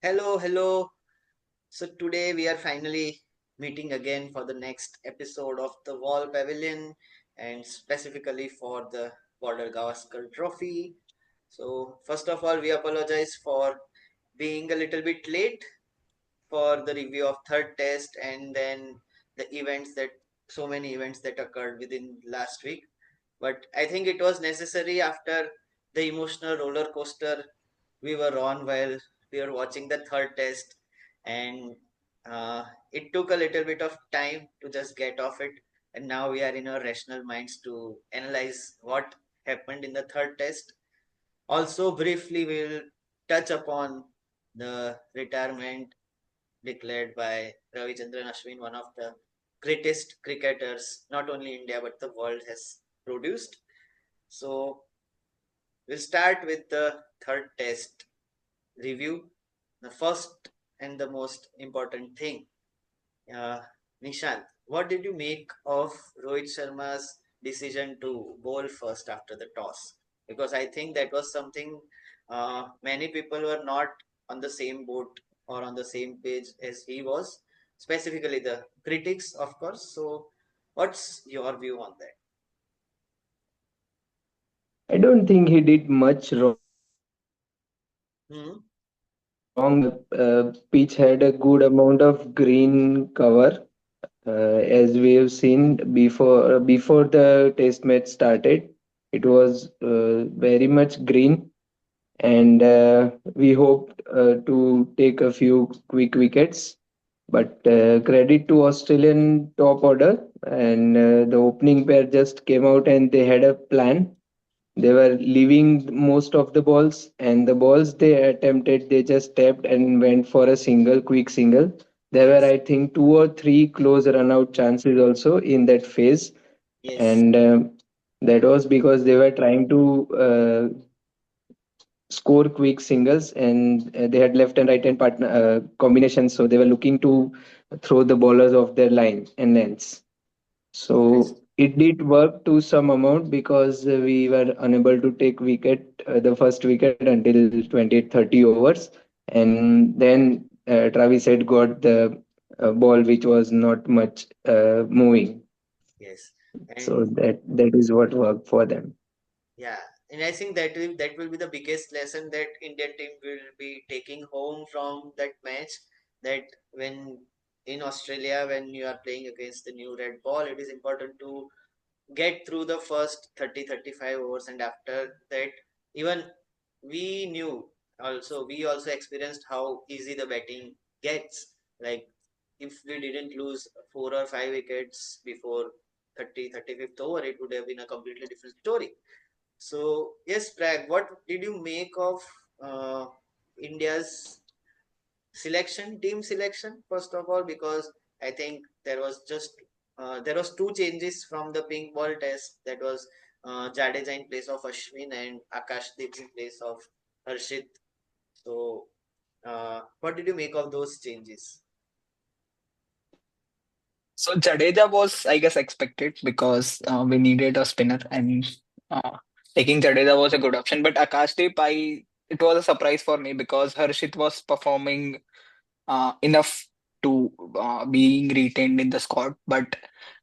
Hello, hello. So today we are finally meeting again for the next episode of the Wall Pavilion and specifically for the Border Gavaskar Trophy. So first of all, we apologize for being a little bit late for the review of third test and then the events that so many events that occurred within last week. But I think it was necessary after the emotional roller coaster we were on while we were watching the third test, and it took a little bit of time to just get off it. And now we are in our rational minds to analyze what happened in the third test. Also, briefly, we'll touch upon the retirement declared by Ravichandran Ashwin, one of the greatest cricketers not only India but the world has produced. So we'll start with the third test review. The first and the most important thing, uh, Nishant, what did you make of Rohit Sharma's decision to bowl first after the toss? Because I think that was something many people were not on the same boat or on the same page as he was, specifically the critics, of course. So, what's your view on that? I don't think he did much wrong. Hmm. Pitch had a good amount of green cover, as we have seen before the test match started. It was very much green, and we hoped to take a few quick wickets. But credit to Australian top order, and the opening pair just came out and they had a plan. They were leaving most of the balls, and the balls they attempted, they just tapped and went for a quick single. There were, Yes, I think, two or three close run out chances also in that phase, yes, and that was because they were trying to score quick singles, and they had left and right hand partner combinations, so they were looking to throw the bowlers off their line and lengths. yes, So it did work to some amount because we were unable to take the first wicket until 28-30 overs. And then Travis had got the ball which was not much moving. yes. So And that is what worked for them. yeah, and I think that will be the biggest lesson that Indian team will be taking home from that match. That when in Australia, when you are playing against the new red ball, it is important to get through the first 30-35 overs, and after that, even we also experienced how easy the batting gets. Like if we didn't lose 4 or 5 wickets before 30-35th over, it would have been a completely different story. So yes, Prag, what did you make of uh, India's team selection, first of all? Because I think there was two changes from the pink ball test. That was Jadeja in place of Ashwin and Akash Deep in place of Harshit. So what did you make of those changes? So Jadeja was, I guess, expected because we needed a spinner, and taking Jadeja was a good option. But Akash Deep, it was a surprise for me because Harshit was performing enough to being retained in the squad. But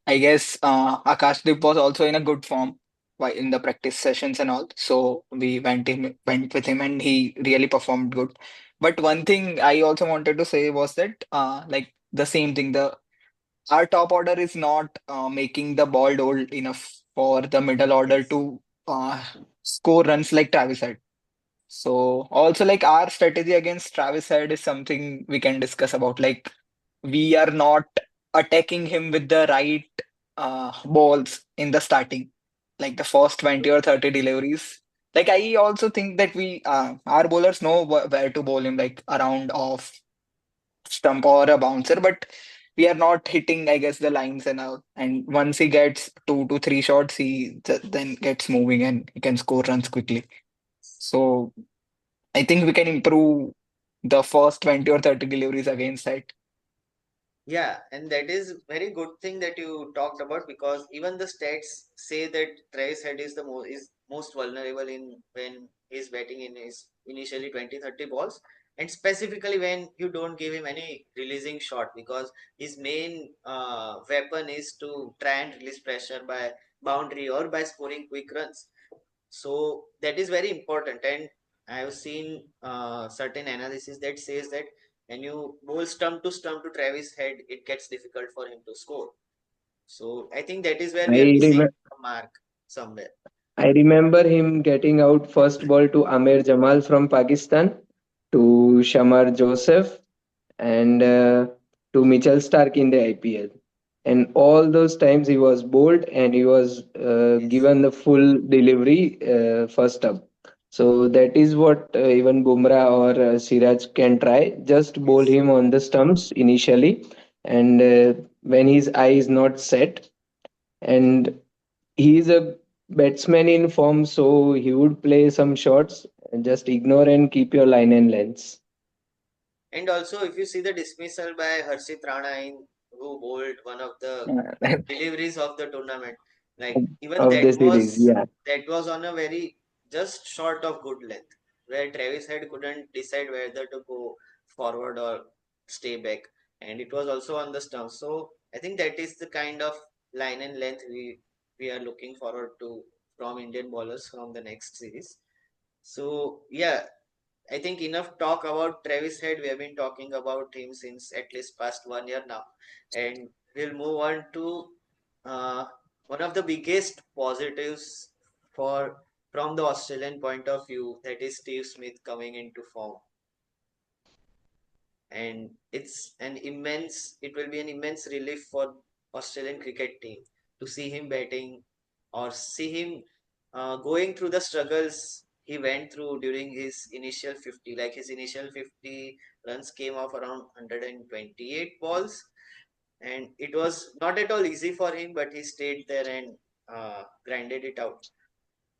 I guess Akash Deep was also in a good form in the practice sessions and all. So we went with him, and he really performed good. But one thing I also wanted to say was that like the same thing, the our top order is not making the ball old enough for the middle order Yes. to score runs like Travis had. So also like our strategy against Travis Head is something we can discuss about. Like we are not attacking him with the right balls in the starting, like the first 20 or 30 deliveries. Like I also think that we our bowlers know where to bowl him, like around off stump or a bouncer, but we are not hitting, I guess, the lines and all. And once he gets 2 to 3 shots, he then gets moving and he can score runs quickly. So I think we can improve the first 20 or 30 deliveries against that. Yeah, and that is very good thing that you talked about, because even the stats say that Travis Head is the most vulnerable in when he's batting in his initially 20-30 balls, and specifically when you don't give him any releasing shot, because his main weapon is to try and release pressure by boundary or by scoring quick runs. So that is very important. And I have seen certain analysis that says that when you bowl stump to Travis Head, it gets difficult for him to score. So I think that is where we are I missing remember. a mark somewhere. I remember him getting out first ball to Amir Jamal from Pakistan, to Shamar Joseph, and to Mitchell Stark in the IPL. And all those times he was bowled and he was Yes, given the full delivery first up. So that is what even Bumrah or Siraj can try. Just bowl yes. him on the stumps initially, and when his eye is not set, and he is a batsman in form, so he would play some shots. Just ignore and keep your line and lengths And also, if you see the dismissal by Harshit Rana, who bowled one of the Yeah. deliveries of the tournament, like even of the series. Yeah. that was on a very just short of good length, where Travis Head couldn't decide whether to go forward or stay back, and it was also on the stump. So I think that is the kind of line and length we are looking forward to from Indian bowlers from the next series. So yeah, I think enough talk about Travis Head. We have been talking about him since at least past 1 year now, and we'll move on to uh, one of the biggest positives for from the Australian point of view, that is Steve Smith coming into form. And it will be an immense relief for Australian cricket team to see him batting, or see him going through the struggles he went through during his initial 50. Like his initial 50 runs came off around 128 balls, and it was not at all easy for him, but he stayed there and grinded it out.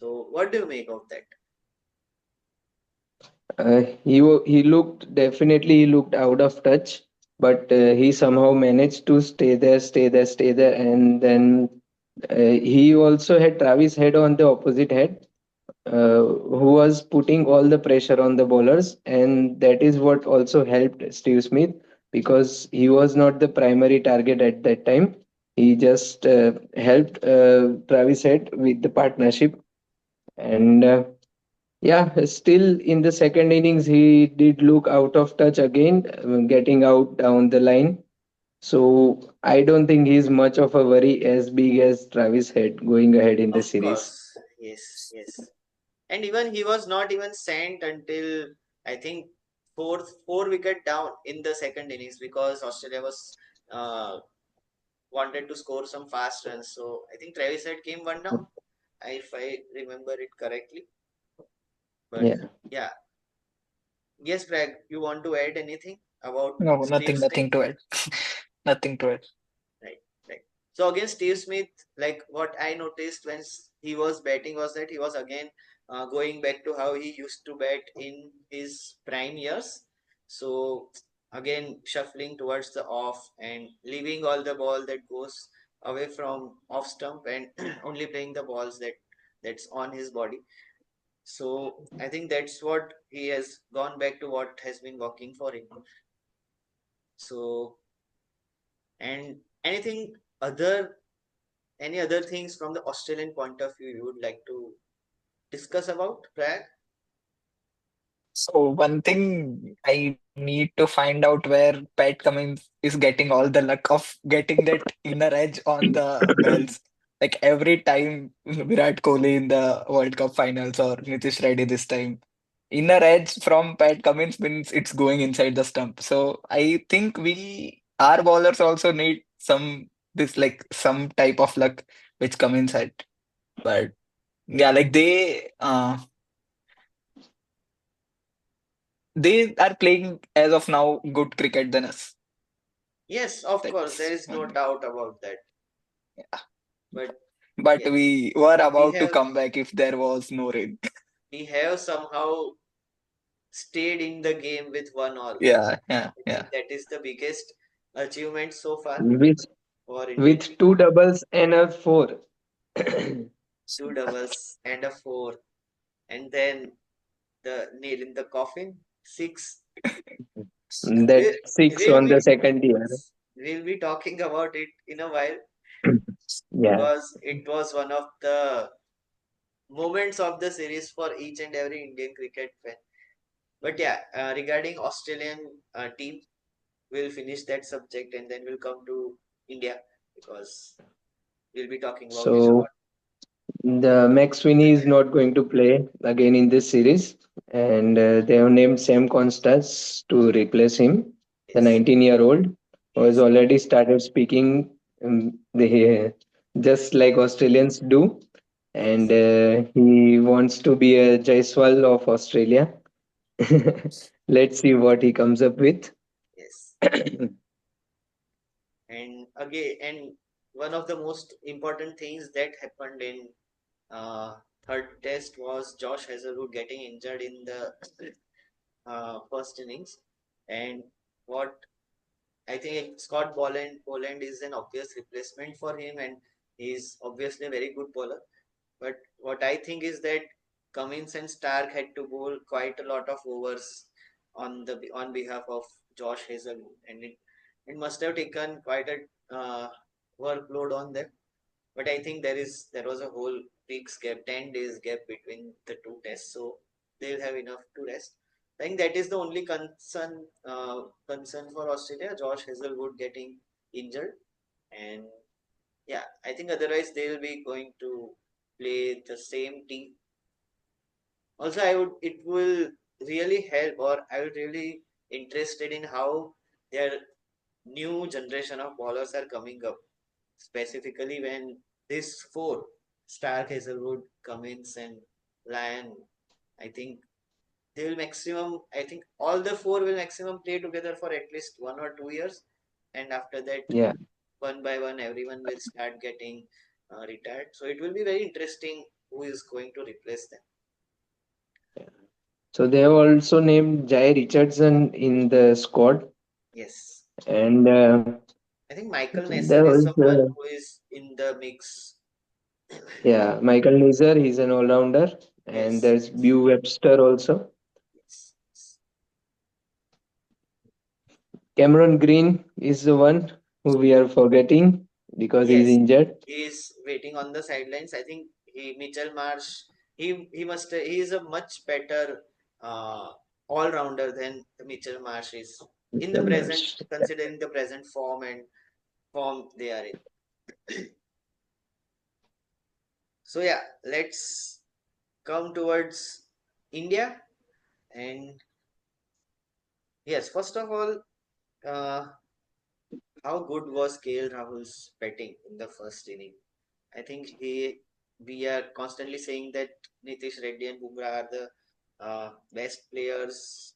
So what do you make of that? He looked, definitely he looked out of touch, but he somehow managed to stay there, and then he also had Travis Head on the opposite head, who was putting all the pressure on the bowlers, and that is what also helped Steve Smith, because he was not the primary target at that time. He just helped Travis Head with the partnership, and yeah, still in the second innings he did look out of touch again, getting out down the line. So I don't think he's much of a worry as big as Travis Head going ahead in the Of series. course, yes, yes. And even he was not even sent until I think four wicket down in the second innings, because Australia was wanted to score some fast runs. So I think Travis Head came one down, if I remember it correctly. But Yeah. yeah, yes, Greg, you want to add anything about No, Steve Smith? nothing to add. Nothing to add. Right, right. So again, Steve Smith, like what I noticed when he was batting was that he was again going back to how he used to bat in his prime years. So again, shuffling towards the off and leaving all the ball that goes away from off stump, and only playing the balls that's on his body. So I think that's what he has gone back to what has been working for him. So, and anything other any other things from the Australian point of view you would like to discuss about, Brad? So one thing I need to find out where Pat Cummins is getting all the luck of getting that inner edge on the bells. Like every time Virat Kohli in the World Cup finals or Nitish Reddy this time, inner edge from Pat Cummins means it's going inside the stump. So I think our bowlers also need this like some type of luck which Cummins had. But yeah, like they are playing as of now good cricket than us. Yes, of course, there That's is no one thing. doubt about that. Yeah. But But yes, we were we about to have come back if there was no rain. we have somehow stayed in the game with 1 all. Yeah, yeah, I yeah. think that is the biggest achievement so far with for Indian with cricket. two doubles and a four. Two doubles and a four, and then the nail in the coffin. Six. That We'll, six we'll on the be second year. we'll be talking about it in a while Yeah. because it was one of the moments of the series for each and every Indian cricket fan. But yeah, regarding Australian team, we'll finish that subject and then we'll come to India because we'll be talking about it a So lot. the Max Sweeney is not going to play again in this series, and they have named Sam Constance to replace him, the Yes, 19-year-old who has yes, already started speaking just like Australians do, and yes, he wants to be a Jaiswal of Australia. Let's see what he comes up with. yes. And again, and one of the most important things that happened in uh, third test was Josh Hazlewood getting injured in the first innings, and what I think Poland is an obvious replacement for him, and he's obviously a very good bowler. But what I think is that Cummins and Stark had to bowl quite a lot of overs on behalf of Josh Hazelwood, and it must have taken quite a workload on them. But I think there was a whole week's gap, 10 days gap between the two tests, so they'll have enough to rest. I think that is the only concern for Australia, Josh Hazelwood getting injured, and yeah, I think otherwise they'll be going to play the same team. Also, it will really help, or I would really interested in how their new generation of bowlers are coming up, specifically when this four, Stark, Hazelwood, Cummins, and Lyon, I think they will maximum. I think all the four will maximum play together for at least 1 or 2 years, and after that, Yeah. one by one, everyone will start getting retired. So it will be very interesting who is going to replace them. So they have also named Jai Richardson in the squad, Yes, and I think Michael there Nesser is was someone who is in the mix. yeah, Michael Nizar, he's an all-rounder, and Yes, there's yes, Bew Webster also. yes, yes. Cameron Green is the one who we are forgetting because he's Yes, injured. he is waiting on the sidelines. I think Mitchell Marsh. He is a much better uh, all rounder than Mitchell Marsh is in the Mr. present, Marsh. considering the present form they are in. So yeah, let's come towards India. And yes, first of all, uh, how good was KL Rahul's batting in the first inning? I think we are constantly saying that Nitish Reddy and Bumrah are the best players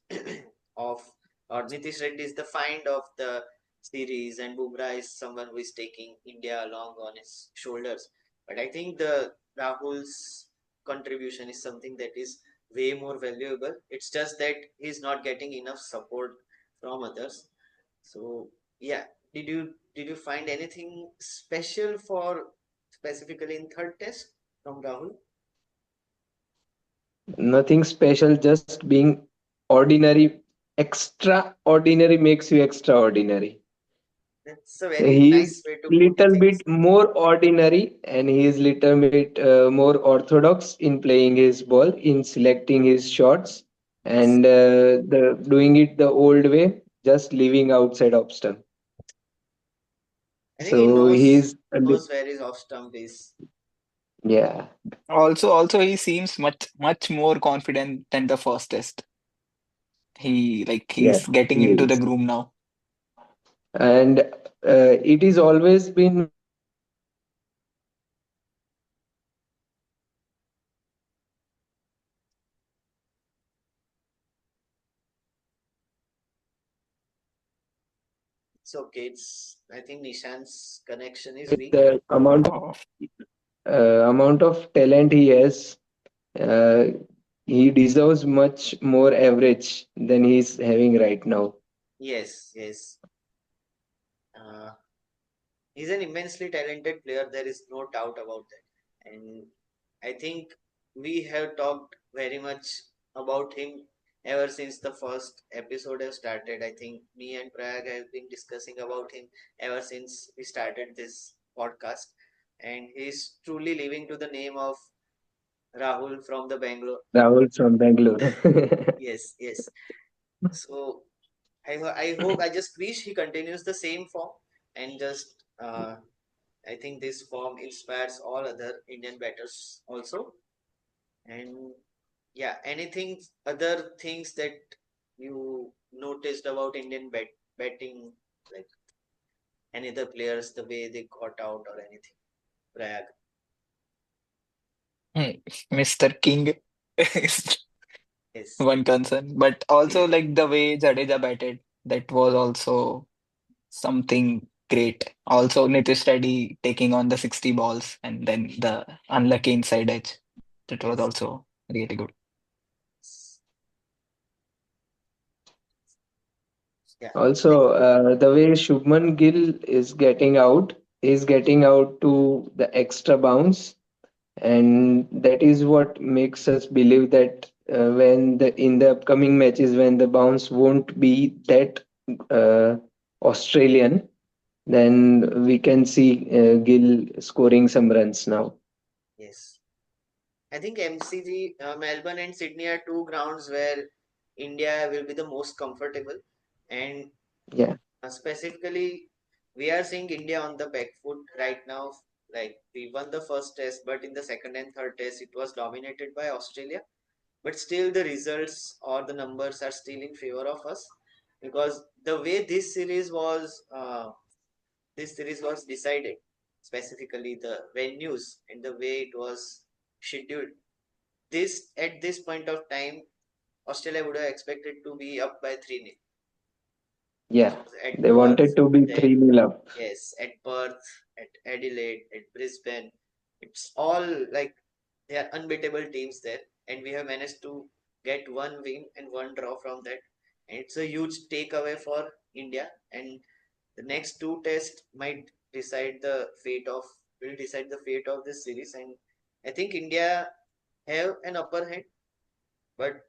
of, or Nitish Reddy is the find of the series, and Bumrah is someone who is taking India along on his shoulders. But I think the Rahul's contribution is something that is way more valuable. It's just that he's not getting enough support from others. So yeah, did you find anything special for specifically in third test from Rahul? Nothing special, just being ordinary. Extraordinary makes you extraordinary. That's a So very he is nice way to put little things. bit more ordinary, and he is little bit more orthodox in playing his ball, in selecting his shots, Yes, and the doing it the old way, just leaving outside off stump. I think he So he's a knows where his off stump is. yeah, Also, he seems much more confident than the first test. yeah, He's getting he into the is. groove now. And it is always been when It's okay. It's I think Nishan's connection is with weak. the Oh, amount of talent he has, uh, he deserves much more average than he's having right now. Yes, yes. Uh, he's an immensely talented player. There is no doubt about that. And I think we have talked very much. about him ever since the first episode has started. I think me and Prayag have been discussing about him ever since we started this podcast. And he's truly living to the name of Rahul from the Bangalore. Rahul from Bangalore. Yes, yes. So I just wish he continues the same form and just I think this form inspires all other Indian batters also. And yeah, anything other things that you noticed about Indian batting, like any other players, the way they got out or anything? Prayag. Hmm, Mr. King is Yes, one concern, but also like the way Jadeja batted, that was also something great. Also, Nitish Reddy taking on the 60 balls and then the unlucky inside edge. That was yes, also really good. yes. Yeah, Also, the way Shubman Gill is getting out to the extra bounce, and that is what makes us believe that when the in the upcoming matches when the bounce won't be that uh, Australian, then we can see Gill scoring some runs now. yes. I think MCG, Melbourne and Sydney are two grounds where India will be the most comfortable. And Yeah, specifically, we are seeing India on the back foot right now. Like we won the first test, but in the second and third test, it was dominated by Australia. But still, the results or the numbers are still in favor of us because the way this series was decided, specifically the venues and the way it was scheduled. This at this point of time, Australia would have expected to be up by 3-0 yeah. because at They Perth, wanted to be then 3-0 up. yes, at Perth, at Adelaide, at Brisbane, it's all like they are unbeatable teams there, and we have managed to get one win and one draw from that. And it's a huge takeaway for India, and the next two tests might decide the fate of will decide the fate of this series. And I think India have an upper hand, but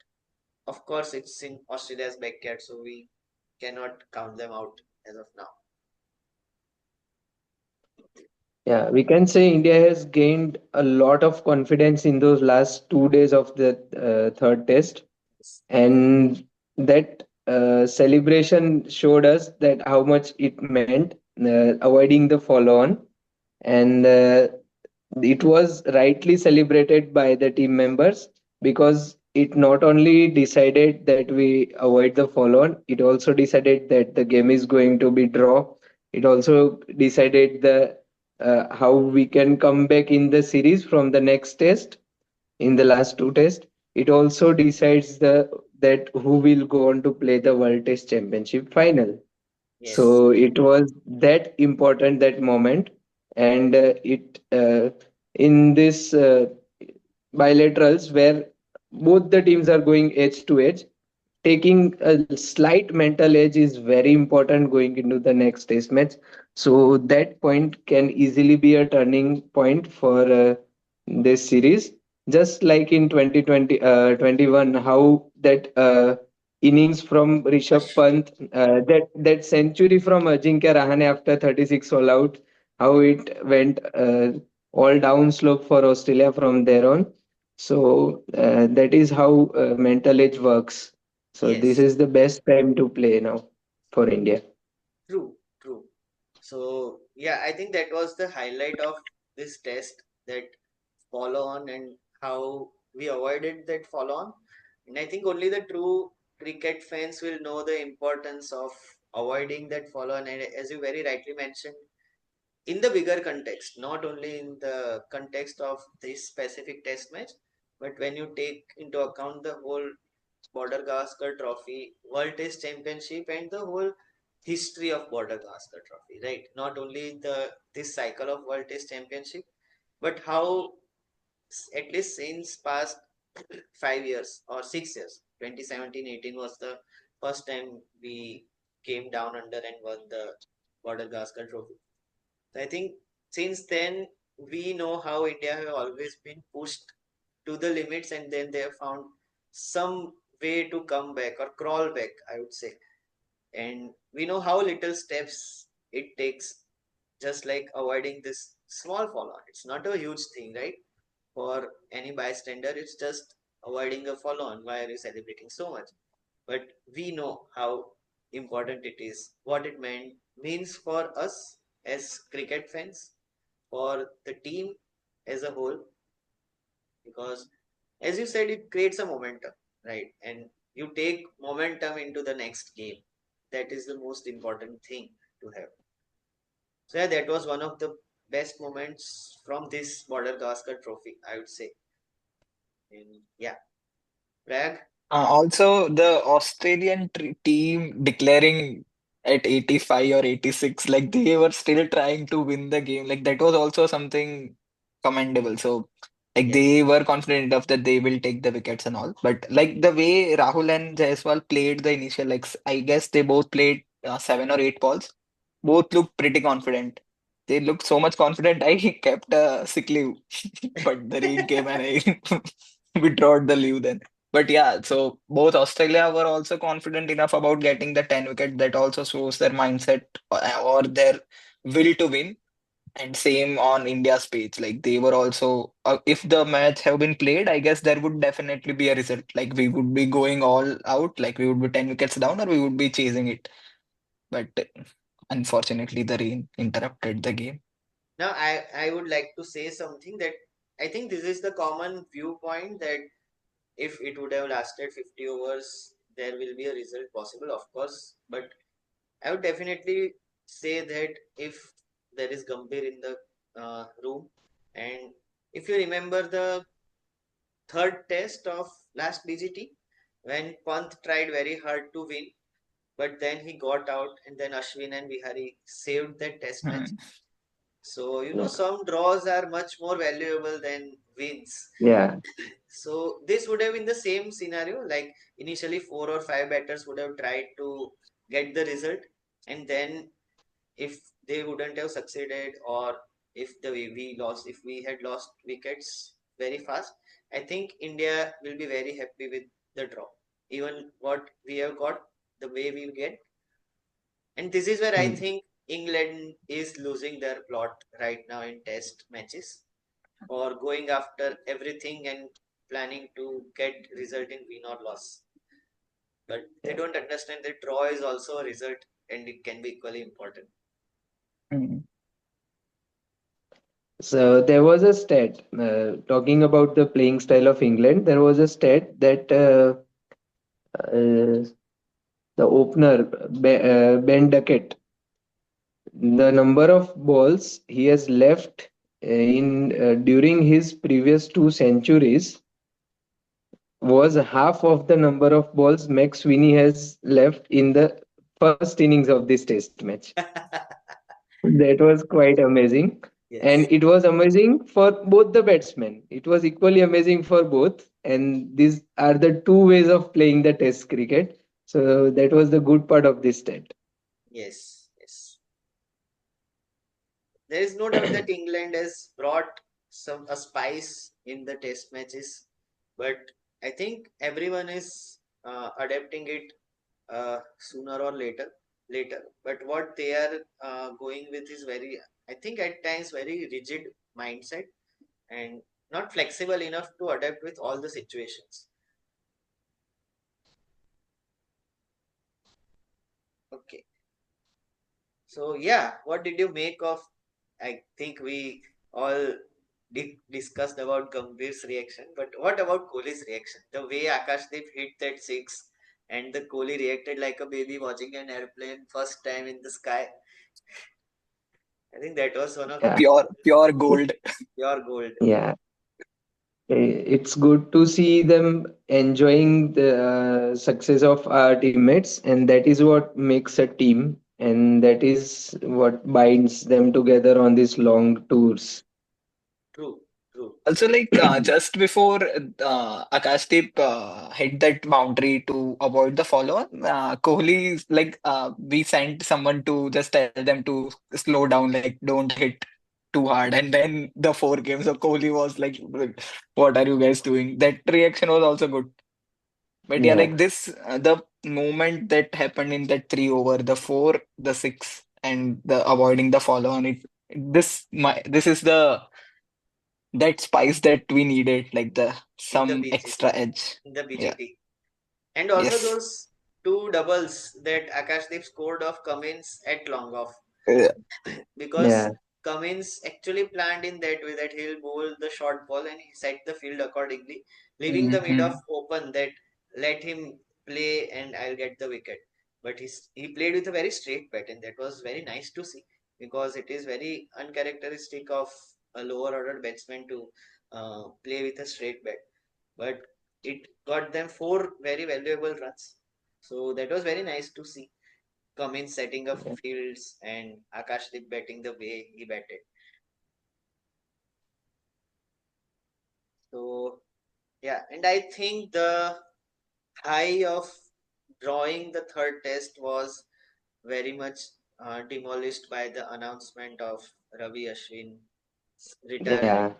of course it's in Australia's backyard, so we cannot count them out as of now. Yeah, we can say India has gained a lot of confidence in those last 2 days of the third test, Yes, and that celebration showed us that how much it meant avoiding the follow-on, and it was rightly celebrated by the team members because it not only decided that we avoid the follow-on, it also decided that the game is going to be draw. It also decided the how we can come back in the series from the next test in the last two tests. It also decides the that who will go on to play the World Test Championship final. yes, So it was that important that moment, and it in this bilaterals where both the teams are going edge to edge, taking a slight mental edge is very important going into the next test match. So that point can easily be a turning point for this series. Just like in 2020, 21, how that innings from Rishabh Ash, Pant, that century from Ajinkya Rahane after 36 all out, how it went all down slope for Australia from there on. So that is how mental edge works. So this yes, is the best time to play now for India. true, true. So yeah, I think that was the highlight of this test, that follow on and how we avoided that follow on. And I think only the true cricket fans will know the importance of avoiding that follow on. And as you very rightly mentioned, in the bigger context, not only in the context of this specific test match, but when you take into account the whole Border Gavaskar Trophy, World Test Championship, and the whole history of Border Gavaskar Trophy, right? Not only the this cycle of World Test Championship, but how at least since past 5 years or 6 years, 2017-18 was the first time we came down under and won the Border Gavaskar Trophy. So I think since then we know how India have always been pushed to the limits, and then they have found some way to come back or crawl back, I would say. And we know how little steps it takes, just like avoiding this small fall on. It's not a huge thing, right? For any bystander, it's just avoiding a fall on. Why are you celebrating so much? But we know how important it is, what it means for us as cricket fans, for the team as a whole, because as you said, it creates a momentum, right? And you take momentum into the next game. That is the most important thing to have. So yeah, that was one of the best moments from this Border Gavaskar trophy, I would say. And yeah, Bragg. Also, the Australian team declaring at 85 or 86, like they were still trying to win the game. Like that was also something commendable. So, like they Yes. were confident enough that they will take the wickets and all. But like the way Rahul and Jaiswal played the initial, like I guess they both played 7 or 8 balls. Both looked pretty confident. They looked so much confident. I kept a sick leave, but the rain came and I withdrew the leave then. But yeah, so both Australia were also confident enough about getting the 10 wicket. That also shows their mindset or their will to win. And same on India's page. Like they were also, if the match have been played, I guess there would definitely be a result. Like we would be going all out, like we would be 10 wickets down or we would be chasing it. But unfortunately, the rain interrupted the game. Now, I would like to say something that I think this is the common viewpoint that if it would have lasted 50 overs, there will be a result possible, of course. But I would definitely say that if there is Gambhir in the room, and if you remember the third test of last BGT, when Pant tried very hard to win, but then he got out, and then Ashwin and Vihari saved that test match. Hmm. So, Yeah. some draws are much more valuable than wins. Yeah. So, this would have been the same scenario. Like, initially, four or five batters would have tried to get the result, and then if they wouldn't have succeeded, or if the way we lost, if we had lost wickets very fast, I think India will be very happy with the draw. Even what we have got, the way we get, and this is where I Mm. think England is losing their plot right now in test matches, or going after everything and planning to get result in win or loss. But they Yeah. don't understand that draw is also a result and it can be equally important. Hmm. So there was a stat talking about the playing style of England. There was a stat that the opener Ben Duckett, the number of balls he has left in during his previous two centuries was half of the number of balls Max Sweeney has left in the first innings of this test match. That was quite amazing. And Yes. it was amazing for both the batsmen. It was equally amazing for both. And these are the two ways of playing the test cricket. So that was the good part of this stat. Yes, yes. There is no doubt that England has brought some a spice in the test matches, but I think everyone is adapting it sooner or later. Later, but what they are going with is very, I think, at times very rigid mindset and not flexible enough to adapt with all the situations. Okay, so yeah, what did you make of? I think we all discussed about Gambhir's reaction, but what about Kohli's reaction? The way Akash Deep hit that six, and the Kohli reacted like a baby watching an airplane first time in the sky. I think that was one of the Yeah. Pure gold. pure gold. Yeah. It's good to see them enjoying the success of our teammates, and that is what makes a team, and that is what binds them together on these long tours. True, true. Also, like just before Akash Deep hit that boundary to avoid the follow-on, Kohli like we sent someone to just tell them to slow down, like don't hit too hard, and then the 4 games of Kohli was like, "What are you guys doing?" That reaction was also good. But yeah, Yeah, like this, the moment that happened in that three over, the four, the six, and the avoiding the follow on it. This is the that spice that we needed, like the in the some extra BGT. edge. In the Yeah. BGT. And also Yes. those two doubles that Akash Deep scored of Cummins at long off. Yeah. Because yeah, Cummins actually planned in that way that he'll bowl the short ball and he set the field accordingly, leaving the mid off Hmm. open that let him play and I'll get the wicket. But he played with a very straight bat and that was very nice to see because it is very uncharacteristic of a lower order batsman to play with a straight bat. But it got them four very valuable runs. So that was very nice to see. Cummins setting up yeah, fields and Akash Deep batting the way he batted. So yeah, and I think the high of drawing the third test was very much demolished by the announcement of Ravi Ashwin's retirement. yeah.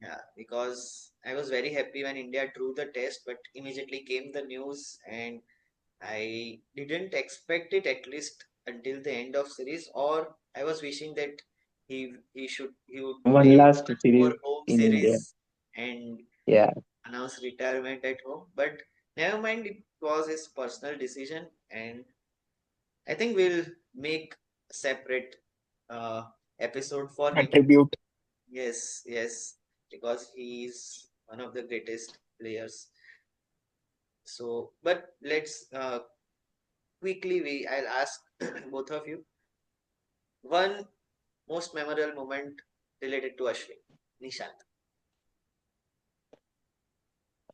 Yeah, because I was very happy when India drew the test, but immediately came the news and I didn't expect it at least until the end of series, or I was wishing that he would One play last one more series home in India. series and Yeah, announce retirement at home. But never mind, it was his personal decision, and I think we'll make a separate uh, episode for A him. tribute. Yes, yes, because he's one of the greatest players. So, but let's quickly I'll ask both of you one most memorable moment related to Ashwin. Nishant.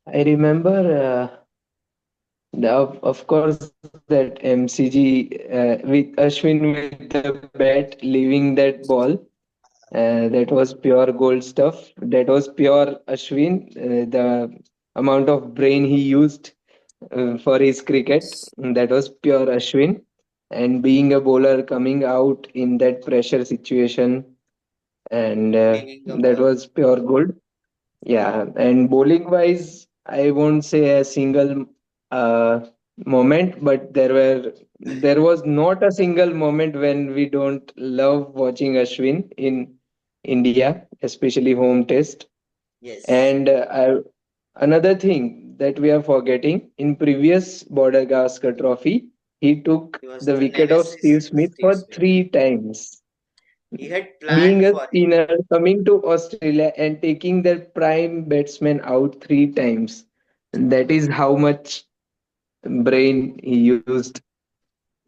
I remember. Of course, that MCG with Ashwin with the bat, leaving that ball. That was pure gold stuff. That was pure Ashwin. The amount of brain he used for his cricket, that was pure Ashwin. And being a bowler coming out in that pressure situation, and Leaving a that ball. was pure gold. Yeah, and bowling wise, I won't say a single moment, but there was not a single moment when we don't love watching Ashwin in India, especially home test. Yes. And another thing that we are forgetting in previous Border Gavaskar Trophy, he took He was the the wicket of nemesis Steve to Smith Steve for Smith. 3 times. He had Being planned a for it. spinner, coming to Australia and taking their prime batsman out 3 times. That is how much brain he used.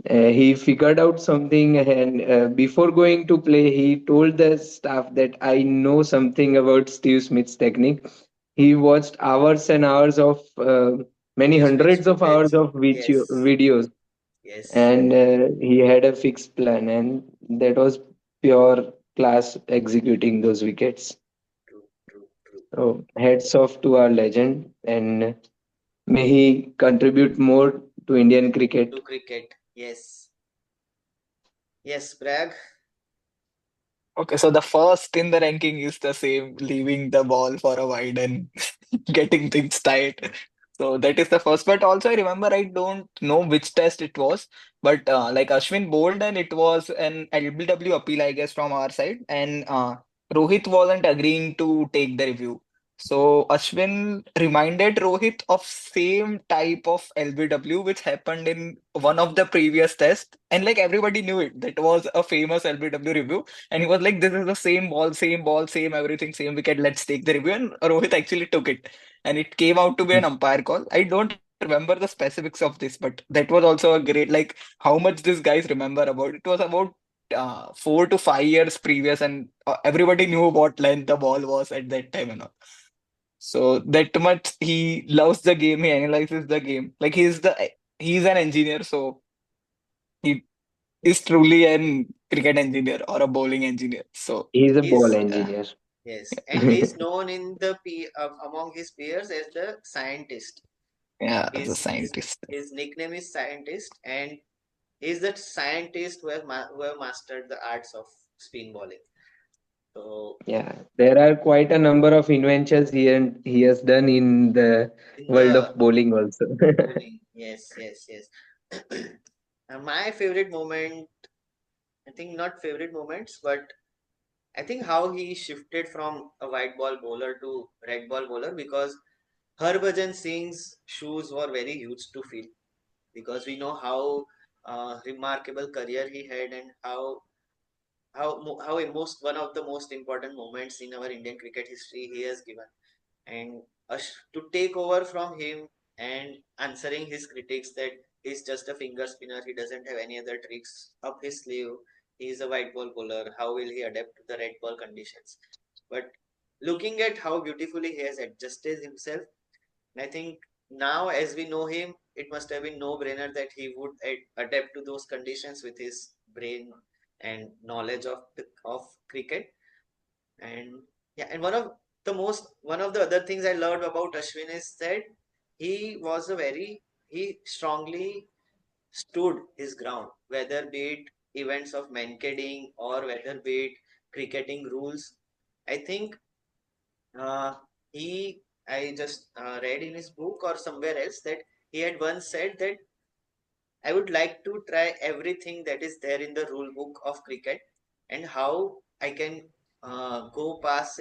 He figured out something, and before going to play, he told the staff that I know something about Steve Smith's technique. He watched hours and hours of many Steve Smith's hundreds of hours footage. of Yes. videos, Yes. and he had a fixed plan, and that was pure class executing those wickets. True, true, true. So heads off to our legend, and may he contribute more to Indian To cricket. cricket. Yes. Yes, Bragg. Okay, so the first in the ranking is the same, leaving the ball for a wide and getting things tight. So that is the first. But also, I remember I don't know which test it was, but like Ashwin bowled and it was an LBW appeal, I guess, from our side, and Rohit wasn't agreeing to take the review. So Ashwin reminded Rohit of same type of LBW which happened in one of the previous tests, and like everybody knew it. That was a famous LBW review, and he was like, "This is the same ball, same everything, same wicket. Let's take the review." And Rohit actually took it, and it came out to be an umpire call. I don't remember the specifics of this, but that was also a great, like, how much these guys remember about it. Was about 4 to 5 years previous, and everybody knew what length the ball was at that time and all. So that much he loves the game. He analyzes the game. Like he's an engineer, so he is truly an cricket engineer or a bowling engineer. So He's a ball He's yeah, engineer. yes, and he's known in the among his peers as the scientist. yeah, as a His his scientist. his nickname is scientist, and he's that scientist who have mastered the arts of spin bowling. So Yeah, there are quite a number of inventions he has done in the in world the of bowling also. bowling, yes, yes, yes. My favorite moment, I think not favorite moments, but I think how he shifted from a white ball bowler to red ball bowler, because Harbhajan Singh's shoes were very huge to fill, because we know how remarkable career he had, and how most one of the most important moments in our Indian cricket history he has given. And to take over from him and answering his critics that he's just a finger spinner, he doesn't have any other tricks up his sleeve, he is a white ball bowler, how will he adapt to the red ball conditions? But looking at how beautifully he has adjusted himself, I think now as we know him, it must have been no brainer that he would adapt to those conditions with his brain and knowledge of cricket. And yeah, and one of the other things I loved about Ashwin is that he was a very he strongly stood his ground, whether be it events of mankading or whether be it cricketing rules. I think uh, he I just read in his book or somewhere else that he had once said that I would like to try everything that is there in the rule book of cricket, and how I can go past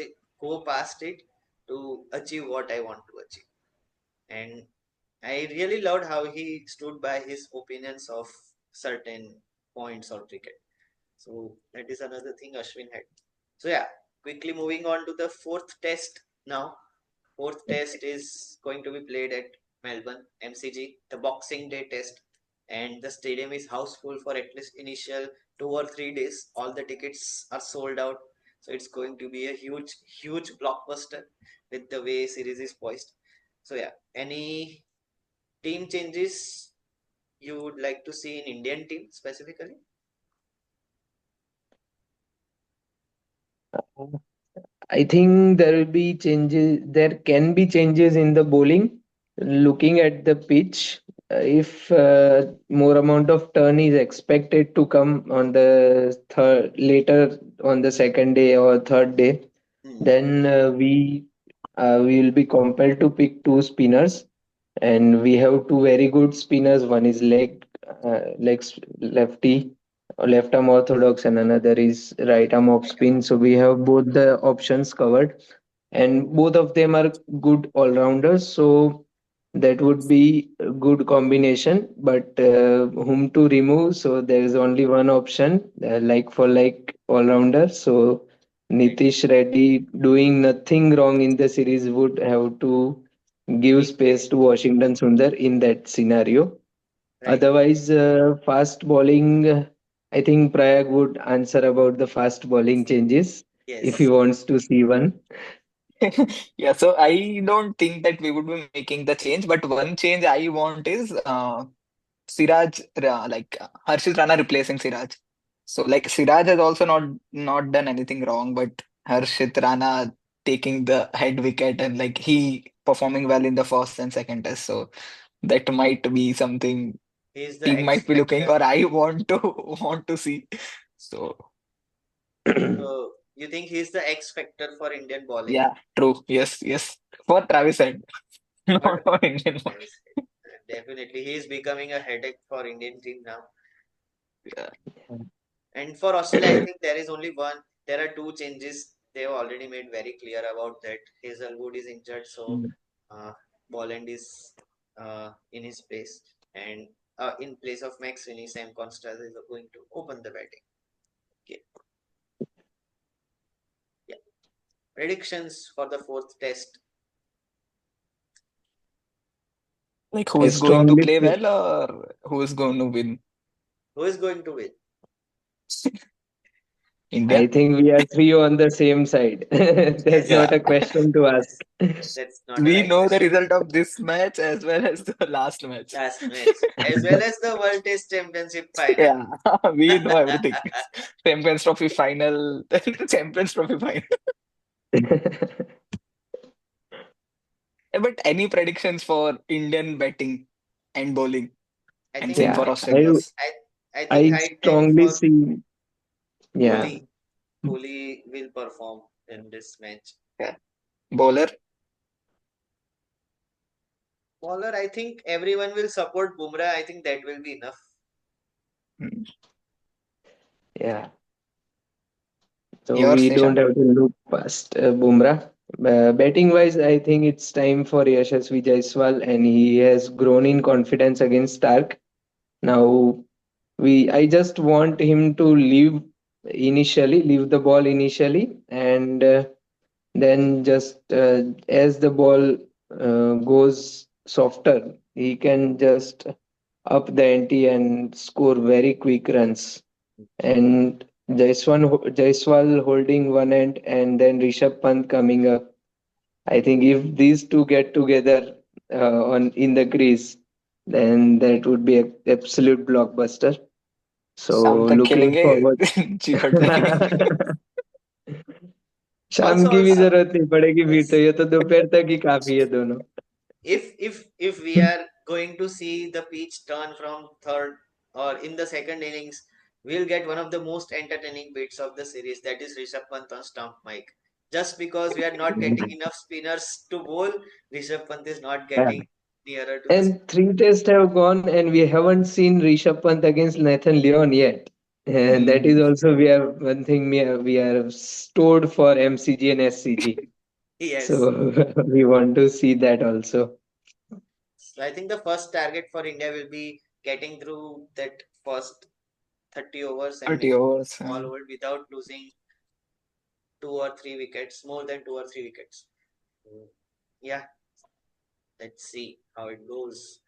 it to achieve what I want to achieve. And I really loved how he stood by his opinions of certain points of cricket. So that is another thing Ashwin had. So yeah, quickly moving on to the fourth test now. Fourth test is going to be played at Melbourne, MCG, the Boxing Day test. And the stadium is house full for at least initial 2 or 3 days. All the tickets are sold out. So it's going to be a huge, huge blockbuster with the way series is poised. So yeah, any team changes you would like to see in Indian team specifically? I think there will be changes. There can be changes in the bowling. Looking at the pitch, if more amount of turn is expected to come on the third later on the second day or third day, Hmm. then we will be compelled to pick two spinners, and we have two very good spinners. One is lefty, left arm orthodox, and another is right arm off Right. spin. So we have both the options covered, and both of them are good all rounders. So that would be a good combination. But whom to remove? So there is only one option, like for like all rounder. So Right. Nitish Reddy, doing nothing wrong in the series, would have to give Be space playing. to Washington Sundar in that scenario. Right. Otherwise, fast bowling, I think Prayag would answer about the fast bowling changes if he Yes. wants to see one. Yeah, so I don't think that we would be making the change, but one change I want is Harshit Rana replacing Siraj. So like Siraj has also not done anything wrong, but Harshit Rana taking the head wicket and like he performing well in the first and second test. So that might be something He is the team X might be looking, factor. or I want to want to see. So So you think he's the X factor for Indian bowling? yeah, true. Yes, yes. For Travis head, not For for Indian one. Travis Head. Definitely, he is becoming a headache for Indian team now. Yeah. And for Australia, I think there is only one. There are two changes they have already made very clear about that. Hazelwood is injured, so uh, Bolland is in his place, and in place of Max Finney, Sam Constance is going to open the batting. Okay, yeah. Predictions for the fourth test. Like who I is going to strongly, play fe- well or who is going to win? Who is going to win? I India? think we are three on the same side. That's Yes, not Yeah. a question to ask. that's not a We right know the question. result of this match as well as the last match. Last match, as well as the World Test Championship final. Yeah, we know everything. Champions Trophy final, Champions Trophy final. But any predictions for Indian batting and bowling, I and think same Yeah, for I Australia's? I think I high time strongly for see. Yeah, Kohli. Kohli will perform in this match. Yeah. Bowler. Bowler, I think everyone will support Bumrah. I think that will be enough. Hmm. Yeah. So Yours, we don't Nishan? have to look past Bumrah. Batting wise, I think it's time for Yashasvi Jaiswal, and he has grown in confidence against Stark. Now I just want him to leave the ball initially, and then just as the ball goes softer, he can just up the ante and score very quick runs. And Jaiswal holding one end, and then Rishabh Pant coming up. I think if these two get together on in the crease, then that would be an absolute blockbuster. शाम So तक looking खेलेंगे forward. जी हट जाएंगे. शाम की भी Also, जरूरत नहीं पड़ेगी फिर तो, yes. ये तो दोपहर तक ही काफी है दोनों. If we are going to see the pitch turn from third or in the second innings, we'll get one of the most entertaining bits of the series. That is Rishabh Pant on stump mic. Just because we are not getting enough spinners to bowl, Rishabh Pant is not Yeah. getting nearer to the And three tests have gone, and we haven't seen Rishabh Pant against Nathan Lyon yet. And that is Hmm. also we have one thing we are stored for MCG and SCG. yes. So we want to see that also. So I think the first target for India will be getting through that first 30 overs and 30 making overs. all over without losing 2 or 3 wickets, more than 2 or 3 wickets. So, yeah, let's see how it goes.